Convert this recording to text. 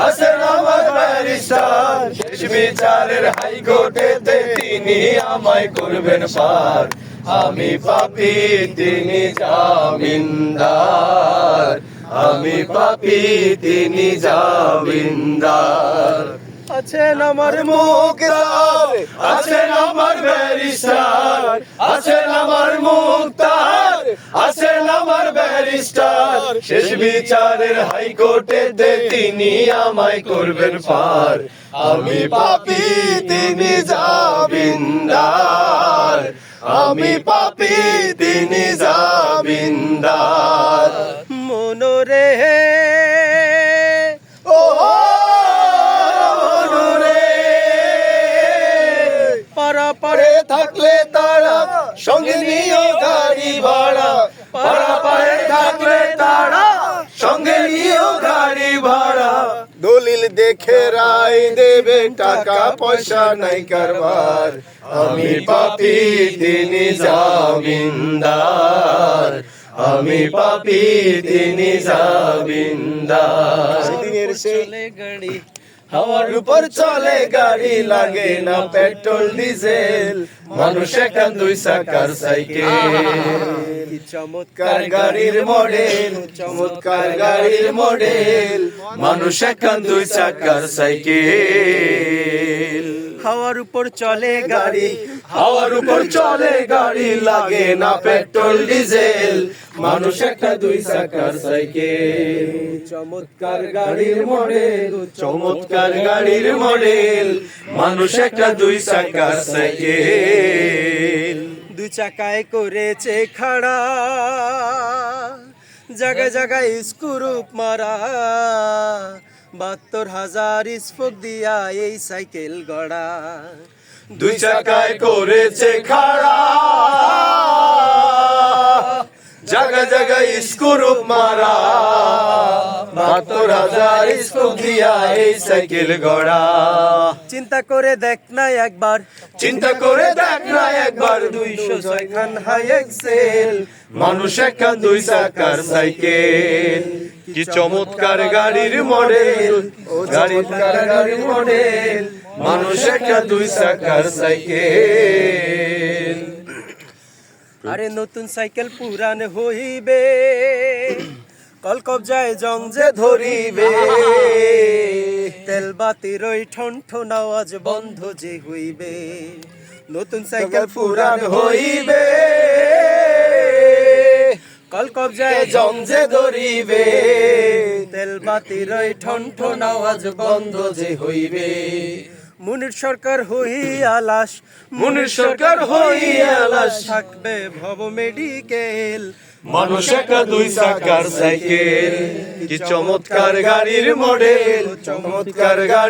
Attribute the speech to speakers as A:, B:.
A: আছেন আমার ব্যারিস্টার, শেষ বিচারের হাইকোর্টেতে তিনি আমায় করবেন পার। আমি পাপী তিনি জামিনদার, আমি পাপী তিনি জামিনদার।
B: আছেন আমার মুক্তার,
A: আছেন আমার ব্যারিস্টার, আছেন আমার মুক্তার, আছেন আমার ব্যারিস্টার, শেষ বিচারের হাইকোর্টেতে তিনি আমায় করবেন পার। আমি পাপী তিনি জামিনদার, আমি পাপী তিনি জামিনদার।
B: মনোরে
A: ও মনোরে,
B: পারা
A: পারে থাকলে তারা সঙ্গে নিও গাড়ি ভাড়া, পাড়া পারে থাকলে তারা সঙ্গে নিও গাড়ি ভাড়া। দলিল দেখে রায় দেবে, টাকা পয়সা নাই কারবার। আমি পাপী তিনি জামিনদার, আমি পাপী তিনি জামিনদার। দিনের
B: চলে গাড়ি,
A: হাওয়ার উপর চলে গাড়ি, লাগে না পেট্রোল ডিজেল, মানুষ একান দুই চাকার সাইকেল।
B: কি
A: চমৎকার গাড়ির মডেল, চমৎকার গাড়ির মডেল, মানুষ একান দুই চাকার সাইকেল।
B: হাওয়ার উপর চলে গাড়ি,
A: হাওয়ার উপর চলে গাড়ি, লাগে না পেট্রোল ডিজেল, মানুষ একটা দুই চাকার সাইকেল। চমৎকার গাড়ির মডেল, চমৎকার গাড়ির মডেল, মানুষ একটা দুই চাকার সাইকেল।
B: দুই চাকায় করেছে খাড়া, জায়গায় জায়গায় স্ক্রুপ মারা, 72,000 স্পোক দিয়া এই সাইকেল গড়া।
A: দুই চাকায় করেছে খাড়া, জায়গা জায়গায় স্ক্রু মারা, 72,000 স্পোক দিয়া এই সাইকেল গড়া।
B: চিন্তা করে দেখ না একবার,
A: চিন্তা করে দেখ না একবার,
B: 206 খান হাই এক্সেল,
A: মানুষ একখান দুই চাকার সাইকেল। কি চমৎকার গাড়ির মডেল, চমৎকার গাড়ির মডেল, মানুষ একটা দুই চাকার সাইকেল।
B: আরে নতুন সাইকেল পুরান হইবে, কল কবজায় জং যে ধরিবে, তেল বাতির ওই ঠন ঠন আওয়াজ বন্ধ যে হইবে। নতুন সাইকেল পুরান হইবে, কল কবজায়
A: জং যে ধরিবে,
B: তেল বাতির ওই ঠন ঠন আওয়াজ বন্ধ যে হইবে। মুনির সরকার হইয়া লাশ,
A: মুনির সরকার হইয়া লাশ,
B: থাকবে ভব মেডিকেল,
A: মানুষ একটা দুই চাকার সাইকেল। কি চমৎকার গাড়ির মডেল, চমৎকার গাড়ি।